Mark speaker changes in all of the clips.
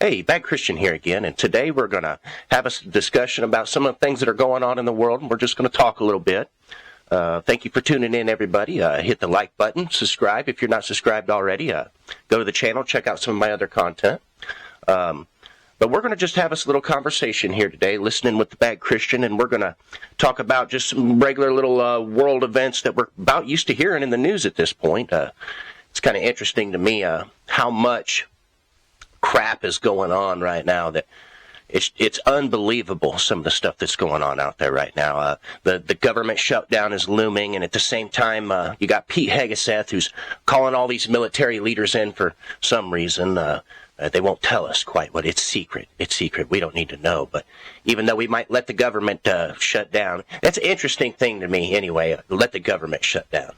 Speaker 1: Hey, Bad Christian here again, and today we're going to have a discussion about some of the things that are going on in the world, and we're just going to talk a little bit. Thank you for tuning in, everybody. Hit the like button, subscribe if you're not subscribed already. Go to the channel, check out some of my other content. But we're going to just have us a little conversation here today, listening with the Bad Christian, and we're going to talk about just some regular little world events that we're about used to hearing in the news at this point. It's kind of interesting to me how much crap is going on right now that it's unbelievable, some of the stuff that's going on out there right now. The government shutdown is looming, and at the same time, you got Pete Hegseth, who's calling all these military leaders in for some reason. They won't tell us quite what. It's secret. It's secret. We don't need to know. But even though we might let the government shut down, that's an interesting thing to me anyway. Let the government shut down.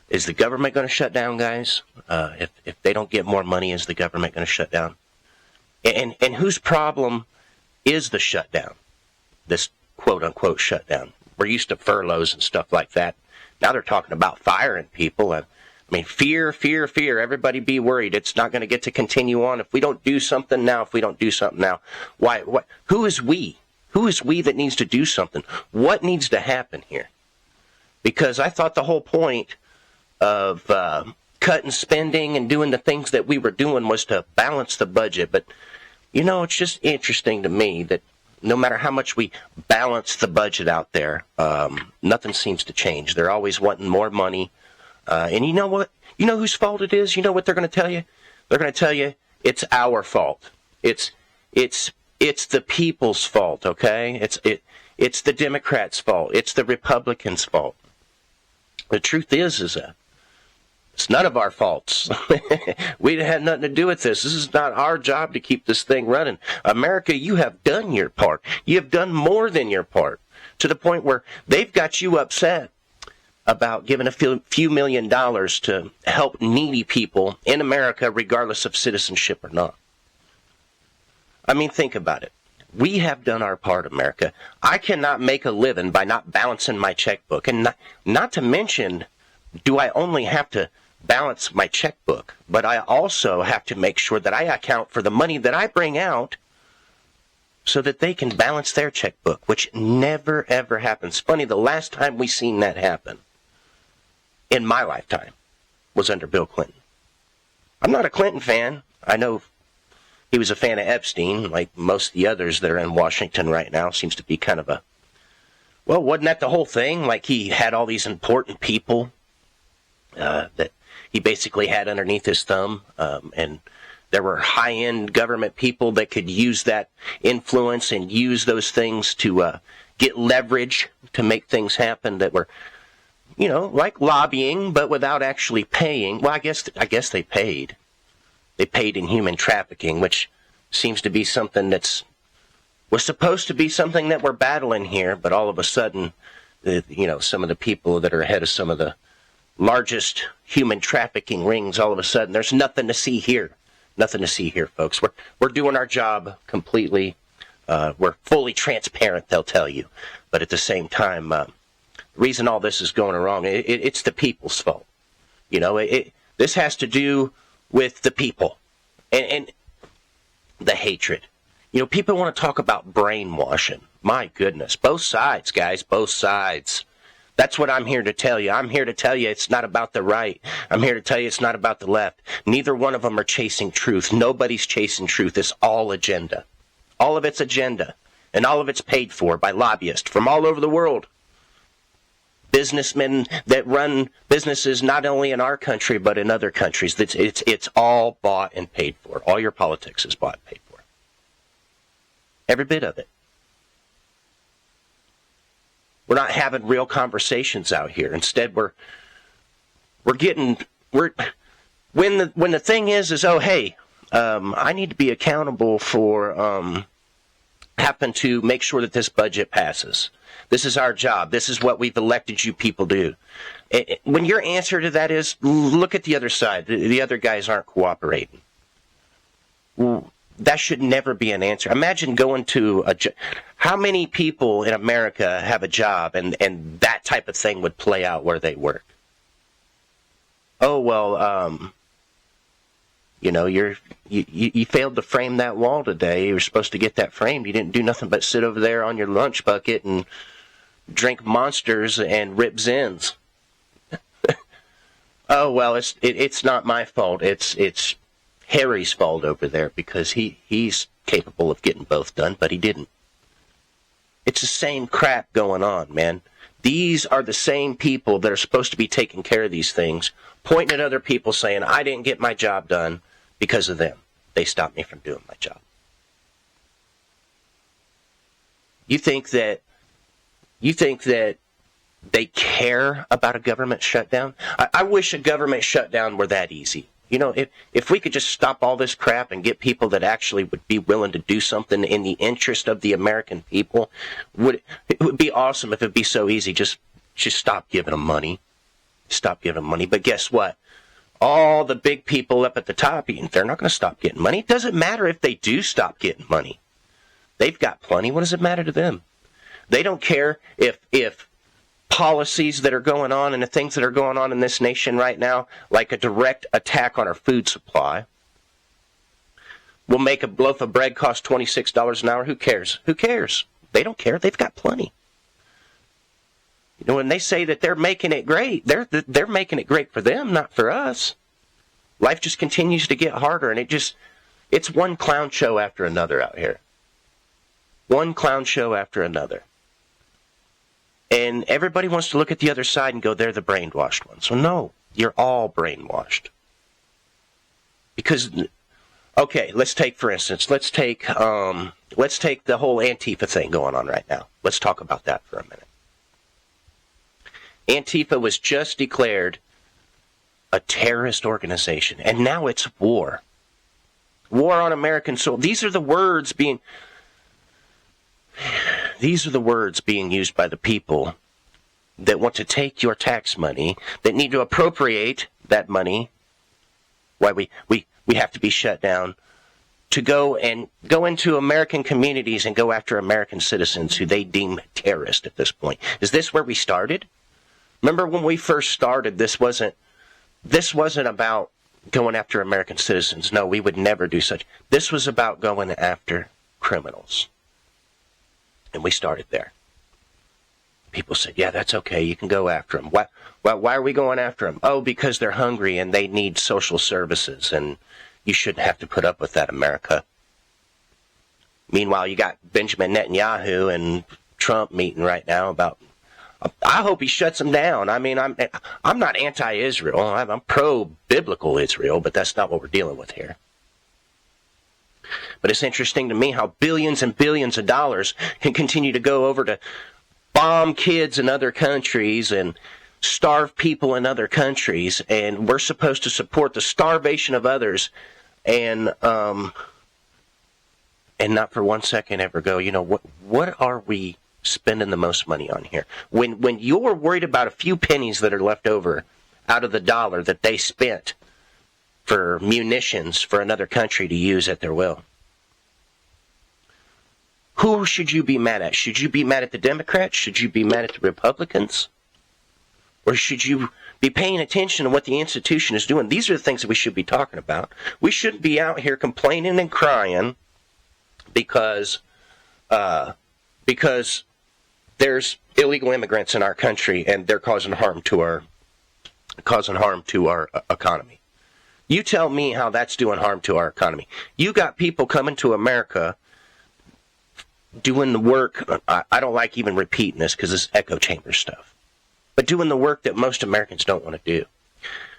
Speaker 1: Is the government going to shut down, guys? If they don't get more money, is the government going to shut down? And whose problem is the shutdown? This quote-unquote shutdown. We're used to furloughs and stuff like that. Now they're talking about firing people. I mean, fear, fear, fear. Everybody be worried. It's not going to get to continue on. If we don't do something now, why? Who is we? Who is we that needs to do something? What needs to happen here? Because I thought the whole point of cutting spending and doing the things that we were doing was to balance the budget. But, you know, it's just interesting to me that no matter how much we balance the budget out there, nothing seems to change. They're always wanting more money. And you know what? You know whose fault it is? You know what they're going to tell you? They're going to tell you it's our fault. It's the people's fault, okay? It's the Democrats' fault. It's the Republicans' fault. The truth is that it's none of our faults. We had nothing to do with this. This is not our job to keep this thing running. America, you have done your part. You have done more than your part, to the point where they've got you upset about giving a few $1 million to help needy people in America, regardless of citizenship or not. I mean, think about it. We have done our part, America. I cannot make a living by not balancing my checkbook. And not to mention, do I only have to balance my checkbook, but I also have to make sure that I account for the money that I bring out so that they can balance their checkbook, which never, ever happens. Funny, the last time we seen that happen in my lifetime was under Bill Clinton. I'm not a Clinton fan. I know he was a fan of Epstein, like most of the others that are in Washington right now. Seems to be kind of well, wasn't that the whole thing? Like, he had all these important people that he basically had underneath his thumb, and there were high-end government people that could use that influence and use those things to get leverage to make things happen that were, you know, like lobbying, but without actually paying. Well, I guess they paid. They paid in human trafficking, which seems to be something was supposed to be something that we're battling here, but all of a sudden, you know, some of the people that are ahead of some of the largest human trafficking rings, all of a sudden, there's nothing to see here. Nothing to see here, folks. We're doing our job completely. We're fully transparent, they'll tell you. But at the same time, the reason all this is going wrong, it's the people's fault. You know, this has to do with the people and the hatred. You know, people want to talk about brainwashing. My goodness. Both sides, guys, both sides. That's what I'm here to tell you. I'm here to tell you it's not about the right. I'm here to tell you it's not about the left. Neither one of them are chasing truth. Nobody's chasing truth. It's all agenda. All of it's agenda. And all of it's paid for by lobbyists from all over the world. Businessmen that run businesses not only in our country but in other countries. It's all bought and paid for. All your politics is bought and paid for. Every bit of it. We're not having real conversations out here. Instead, when the thing is oh, hey, I need to be accountable for having to make sure that this budget passes. This is our job. This is what we've elected you people to do. When your answer to that is, look at the other side. The other guys aren't cooperating. That should never be an answer. Imagine going to how many people in America have a job and that type of thing would play out where they work? Oh, well, You failed to frame that wall today. You were supposed to get that framed. You didn't do nothing but sit over there on your lunch bucket and drink Monsters and rip Zins. Oh, well, it's not my fault. It's Harry's fault over there because he's capable of getting both done, but he didn't. It's the same crap going on, man. These are the same people that are supposed to be taking care of these things, pointing at other people saying, I didn't get my job done because of them. They stopped me from doing my job. You think that they care about a government shutdown? I wish a government shutdown were that easy. If we could just stop all this crap and get people that actually would be willing to do something in the interest of the American people, it would be awesome if it'd be so easy. Just stop giving them money. Stop giving them money. But guess what? All the big people up at the top, they're not going to stop getting money. It doesn't matter if they do stop getting money. They've got plenty. What does it matter to them? They don't care if policies that are going on and the things that are going on in this nation right now, like a direct attack on our food supply, will make a loaf of bread cost $26 an hour. Who cares? Who cares? They don't care. They've got plenty. When they say that they're making it great, they're making it great for them, not for us. Life just continues to get harder, and it's one clown show after another out here. One clown show after another. And everybody wants to look at the other side and go, they're the brainwashed ones. So no, you're all brainwashed. Because, okay, let's take, for instance, let's take the whole Antifa thing going on right now. Let's talk about that for a minute. Antifa was just declared a terrorist organization, and now it's war. War on American soil. These are the words being used by the people that want to take your tax money, that need to appropriate that money, why we have to be shut down, to go into American communities and go after American citizens who they deem terrorists at this point. Is this where we started? Remember when we first started, this wasn't about going after American citizens. No, we would never do such. This was about going after criminals. And we started there. People said, yeah, that's okay, you can go after them. Why are we going after them? Oh, because they're hungry and they need social services, and you shouldn't have to put up with that, America. Meanwhile, you got Benjamin Netanyahu and Trump meeting right now about, I hope he shuts them down. I mean, I'm not anti-Israel. I'm pro-biblical Israel, but that's not what we're dealing with here. But it's interesting to me how billions and billions of dollars can continue to go over to bomb kids in other countries and starve people in other countries, and we're supposed to support the starvation of others and not for 1 second ever go, what are we spending the most money on here? When you're worried about a few pennies that are left over out of the dollar that they spent for munitions for another country to use at their will. Who should you be mad at? Should you be mad at the Democrats? Should you be mad at the Republicans? Or should you be paying attention to what the institution is doing? These are the things that we should be talking about. We shouldn't be out here complaining and crying because there's illegal immigrants in our country and they're causing harm to our economy. You tell me how that's doing harm to our economy. You got people coming to America doing the work. I don't like even repeating this because it's echo chamber stuff. But doing the work that most Americans don't want to do.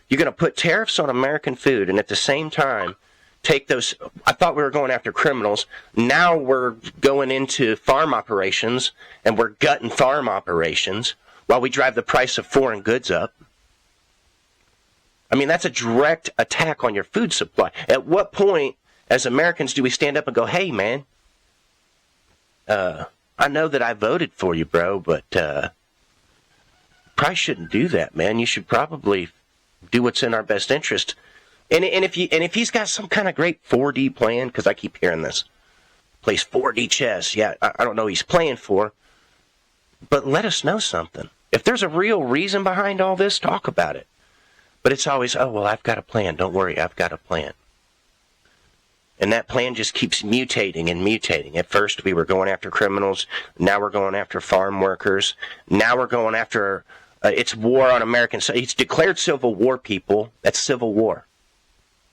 Speaker 1: You're going to put tariffs on American food and at the same time take those. I thought we were going after criminals. Now we're going into farm operations and we're gutting farm operations while we drive the price of foreign goods up. I mean, that's a direct attack on your food supply. At what point, as Americans, do we stand up and go, hey, man, I know that I voted for you, bro, but probably shouldn't do that, man. You should probably do what's in our best interest. And if he's got some kind of great 4D plan, because I keep hearing this, plays 4D chess, yeah, I don't know who he's playing for, but let us know something. If there's a real reason behind all this, talk about it. But it's always, oh, well, I've got a plan. Don't worry, I've got a plan. And that plan just keeps mutating and mutating. At first, we were going after criminals. Now we're going after farm workers. Now we're going after, it's war on Americans. It's declared civil war, people. That's civil war.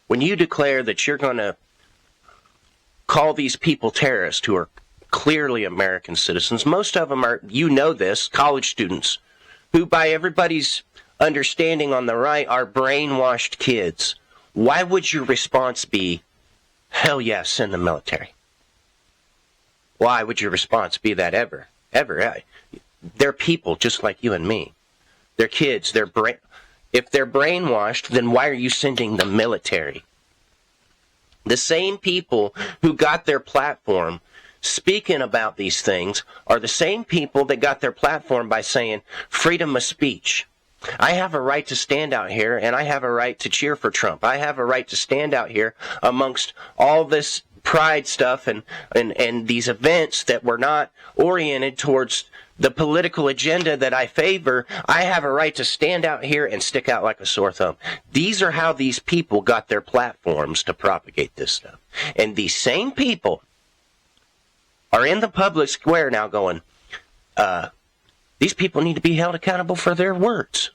Speaker 1: When you declare that you're going to call these people terrorists who are clearly American citizens, most of them are, you know this, college students, who by everybody's understanding on the right are brainwashed kids. Why would your response be, hell yes, send the military? Why would your response be that ever? Ever. They're people just like you and me. They're kids. If they're brainwashed, then why are you sending the military? The same people who got their platform speaking about these things are the same people that got their platform by saying freedom of speech. I have a right to stand out here, and I have a right to cheer for Trump. I have a right to stand out here amongst all this pride stuff and these events that were not oriented towards the political agenda that I favor. I have a right to stand out here and stick out like a sore thumb. These are how these people got their platforms to propagate this stuff. And these same people are in the public square now going, these people need to be held accountable for their words.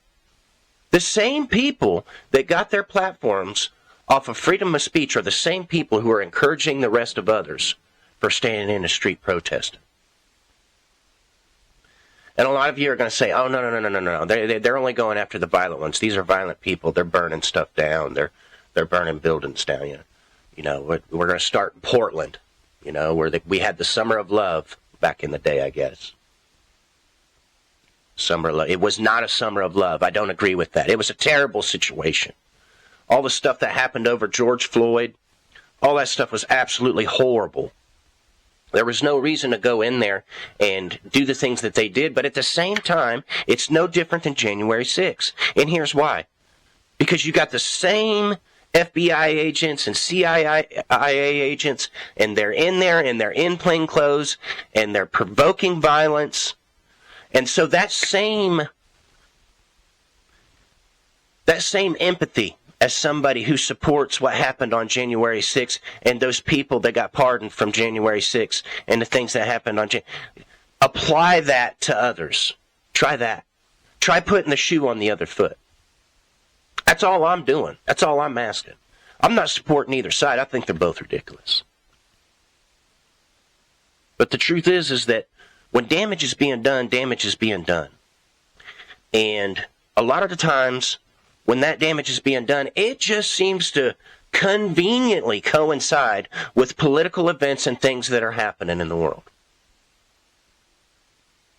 Speaker 1: The same people that got their platforms off of freedom of speech are the same people who are encouraging the rest of others for standing in the street protesting. And a lot of you are going to say, oh, no. They're only going after the violent ones. These are violent people. They're burning stuff down. They're burning buildings down. You know, we're going to start in Portland, you know, where we had the Summer of Love back in the day, I guess. Summer of Love. It was not a summer of love. I don't agree with that. It was a terrible situation. All the stuff that happened over George Floyd, all that stuff was absolutely horrible. There was no reason to go in there and do the things that they did, but at the same time, it's no different than January 6th. And here's why. Because you got the same FBI agents and CIA agents, and they're in there, and they're in plain clothes, and they're provoking violence. And so that same empathy as somebody who supports what happened on January 6th and those people that got pardoned from January 6th and the things that happened on apply that to others. Try that. Try putting the shoe on the other foot. That's all I'm doing. That's all I'm asking. I'm not supporting either side. I think they're both ridiculous. But the truth is that when damage is being done, damage is being done. And a lot of the times, when that damage is being done, it just seems to conveniently coincide with political events and things that are happening in the world.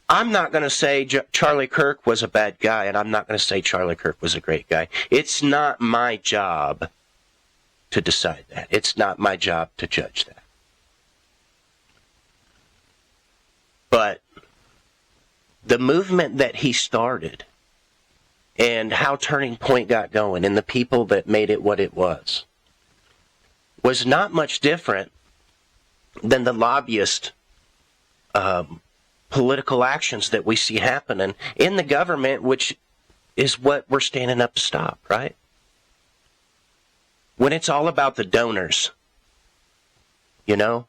Speaker 1: I'm not going to say Charlie Kirk was a bad guy, and I'm not going to say Charlie Kirk was a great guy. It's not my job to decide that. It's not my job to judge that. But the movement that he started and how Turning Point got going and the people that made it what it was not much different than the lobbyist political actions that we see happening in the government, which is what we're standing up to stop, right? When it's all about the donors, you know?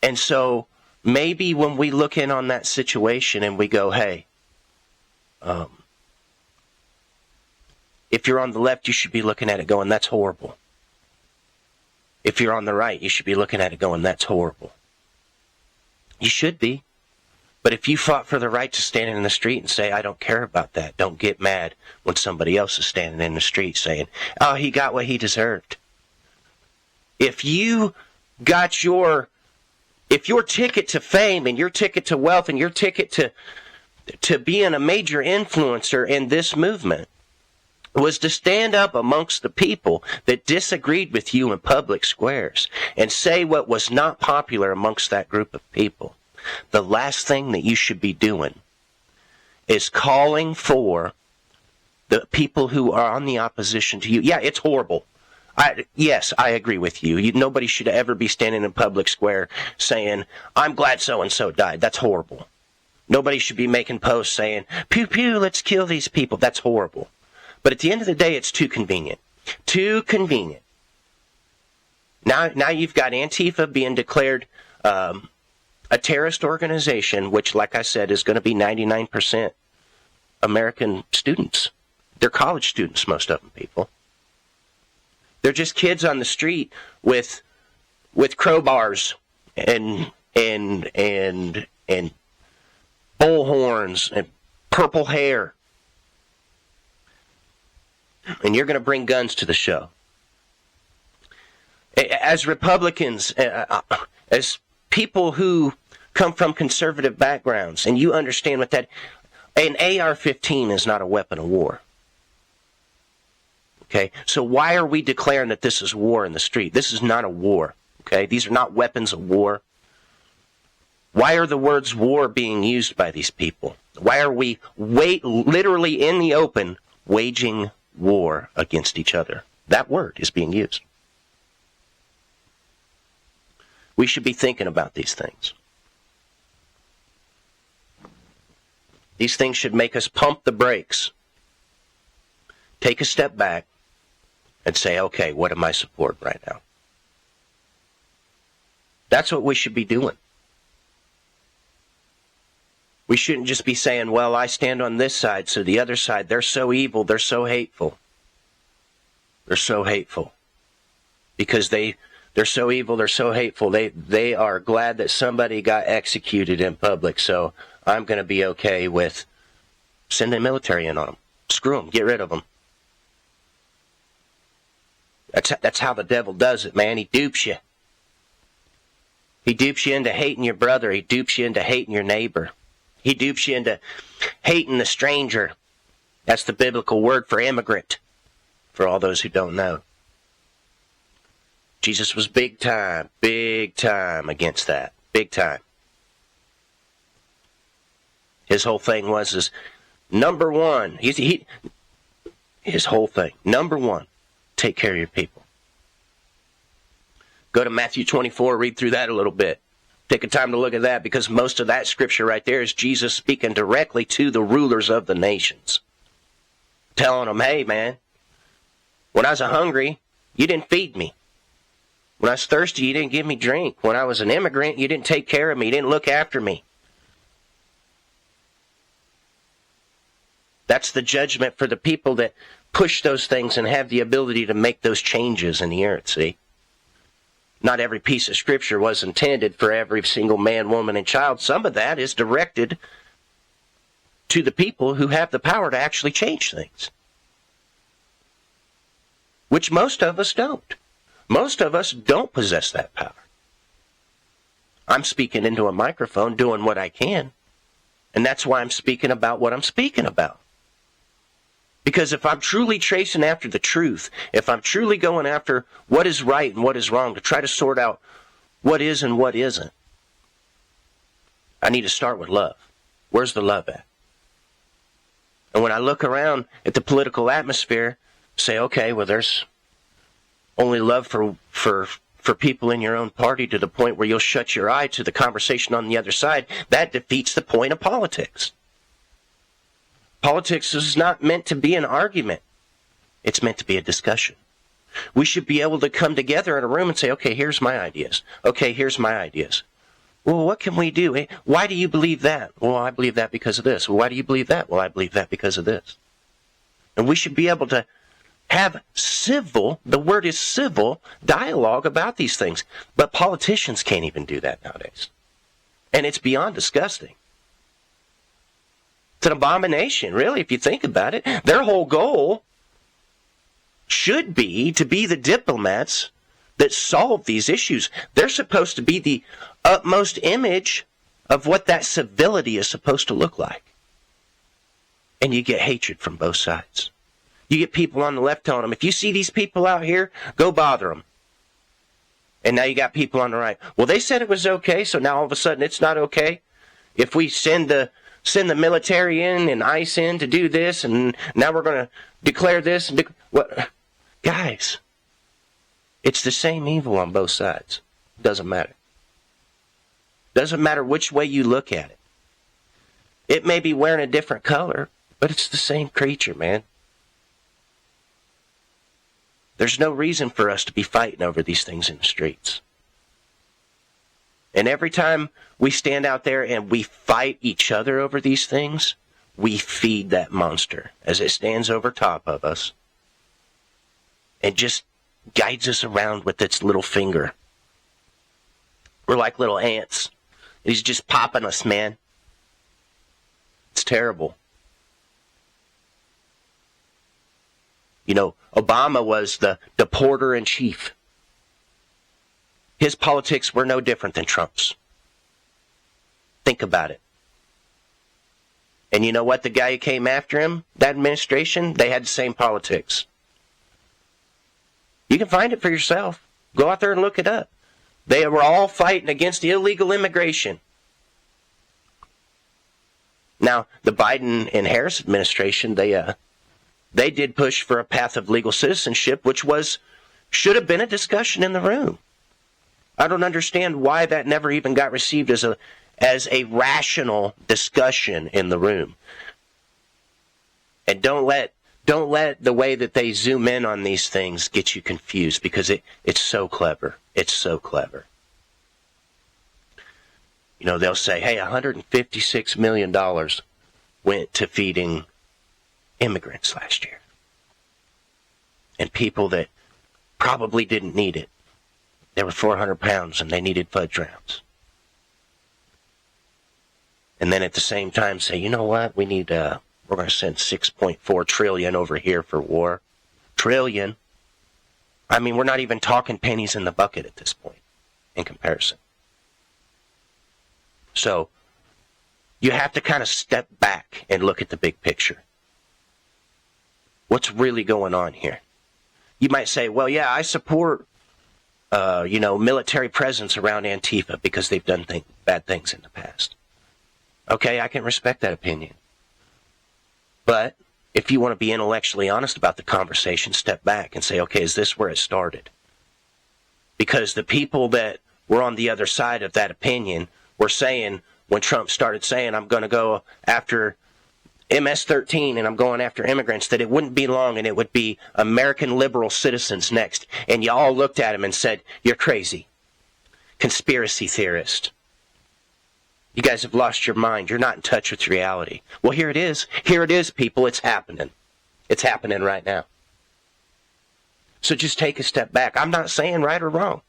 Speaker 1: And so maybe when we look in on that situation and we go, hey, if you're on the left, you should be looking at it going, that's horrible. If you're on the right, you should be looking at it going, that's horrible. You should be. But if you fought for the right to stand in the street and say, I don't care about that, don't get mad when somebody else is standing in the street saying, oh, he got what he deserved. If you got your ticket to fame and your ticket to wealth and your ticket to being a major influencer in this movement was to stand up amongst the people that disagreed with you in public squares and say what was not popular amongst that group of people, the last thing that you should be doing is calling for the people who are on the opposition to you. Yeah, it's horrible. Yes, I agree with you. Nobody should ever be standing in public square saying, I'm glad so-and-so died. That's horrible. Nobody should be making posts saying, pew, pew, let's kill these people. That's horrible. But at the end of the day, it's too convenient. Too convenient. Now you've got Antifa being declared a terrorist organization, which, like I said, is going to be 99% American students. They're college students, most of them, people. They're just kids on the street with crowbars and bullhorns and purple hair. And you're going to bring guns to the show. As Republicans, as people who come from conservative backgrounds, and you understand what that, an AR-15 is not a weapon of war. Okay, so why are we declaring that this is war in the street? This is not a war. Okay, these are not weapons of war. Why are the words war being used by these people? Why are we literally in the open waging war against each other? That word is being used. We should be thinking about these things. These things should make us pump the brakes, take a step back, and say, okay, what am I supporting right now? That's what we should be doing. We shouldn't just be saying, well, I stand on this side, so the other side, they're so evil, they're so hateful. They're so hateful. Because they're so evil, they're so hateful, they are glad that somebody got executed in public, so I'm going to be okay with sending military in on them. Screw them, get rid of them. That's how the devil does it, man. He dupes you. He dupes you into hating your brother. He dupes you into hating your neighbor. He dupes you into hating the stranger. That's the biblical word for immigrant, for all those who don't know. Jesus was big time against that. Big time. His whole thing was number one. His whole thing, number one, take care of your people. Go to Matthew 24, read through that a little bit. Take a time to look at that, because most of that scripture right there is Jesus speaking directly to the rulers of the nations. Telling them, hey man, when I was hungry, you didn't feed me. When I was thirsty, you didn't give me drink. When I was an immigrant, you didn't take care of me. You didn't look after me. That's the judgment for the people that push those things and have the ability to make those changes in the earth, see? Not every piece of scripture was intended for every single man, woman, and child. Some of that is directed to the people who have the power to actually change things, which most of us don't. Most of us don't possess that power. I'm speaking into a microphone, doing what I can, and that's why I'm speaking about what I'm speaking about. Because if I'm truly chasing after the truth, if I'm truly going after what is right and what is wrong, to try to sort out what is and what isn't, I need to start with love. Where's the love at? And when I look around at the political atmosphere, say, okay, well, there's only love for people in your own party to the point where you'll shut your eye to the conversation on the other side, that defeats the point of politics. Politics is not meant to be an argument. It's meant to be a discussion. We should be able to come together in a room and say, okay, here's my ideas. Okay, here's my ideas. Well, what can we do? Why do you believe that? Well, I believe that because of this. Well, why do you believe that? Well, I believe that because of this. And we should be able to have civil, the word is civil, dialogue about these things. But politicians can't even do that nowadays. And it's beyond disgusting. It's an abomination, really, if you think about it. Their whole goal should be to be the diplomats that solve these issues. They're supposed to be the utmost image of what that civility is supposed to look like. And you get hatred from both sides. You get people on the left telling them, if you see these people out here, go bother them. And now you got people on the right. Well, they said it was okay, so now all of a sudden it's not okay. If we send the military in and ICE in to do this, and now we're going to declare this. What? Guys, it's the same evil on both sides. Doesn't matter. Doesn't matter which way you look at it. It may be wearing a different color, but it's the same creature, man. There's no reason for us to be fighting over these things in the streets. And every time we stand out there and we fight each other over these things, we feed that monster as it stands over top of us and just guides us around with its little finger. We're like little ants. He's just popping us, man. It's terrible. You know, Obama was the deporter-in-chief. His politics were no different than Trump's. Think about it. And you know what? The guy who came after him, that administration, they had the same politics. You can find it for yourself. Go out there and look it up. They were all fighting against illegal immigration. Now, the Biden and Harris administration, they did push for a path of legal citizenship, which should have been a discussion in the room. I don't understand why that never even got received as a rational discussion in the room. And don't let the way that they zoom in on these things get you confused, because it's so clever. It's so clever. You know, they'll say, hey, $156 million went to feeding immigrants last year. And people that probably didn't need it. They were 400 pounds and they needed fudge rounds. And then at the same time say, you know what, we're going to send $6.4 trillion over here for war. Trillion. I mean, we're not even talking pennies in the bucket at this point in comparison. So you have to kind of step back and look at the big picture. What's really going on here? You might say, well, yeah, I support, military presence around Antifa because they've done bad things in the past. Okay, I can respect that opinion. But if you want to be intellectually honest about the conversation, step back and say, okay, is this where it started? Because the people that were on the other side of that opinion were saying, when Trump started saying, I'm going to go after MS-13 and I'm going after immigrants, that it wouldn't be long and it would be American liberal citizens next. And you all looked at him and said, you're crazy. Conspiracy theorist. You guys have lost your mind. You're not in touch with reality. Well, here it is. Here it is, people. It's happening. It's happening right now. So just take a step back. I'm not saying right or wrong.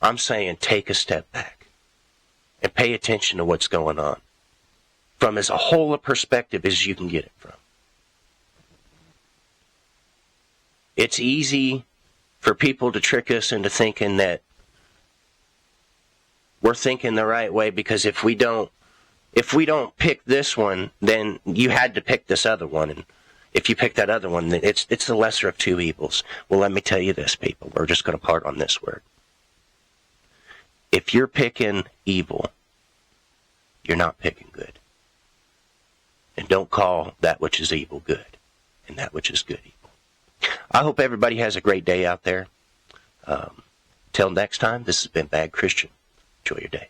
Speaker 1: I'm saying take a step back and pay attention to what's going on from as a whole a perspective as you can get it from. It's easy for people to trick us into thinking that we're thinking the right way because if we don't pick this one, then you had to pick this other one, and if you pick that other one, then it's the lesser of two evils. Well, let me tell you this, people. We're just going to part on this word. If you're picking evil, you're not picking good. And don't call that which is evil good, and that which is good evil. I hope everybody has a great day out there. Till next time, this has been Bad Christian. Enjoy your day.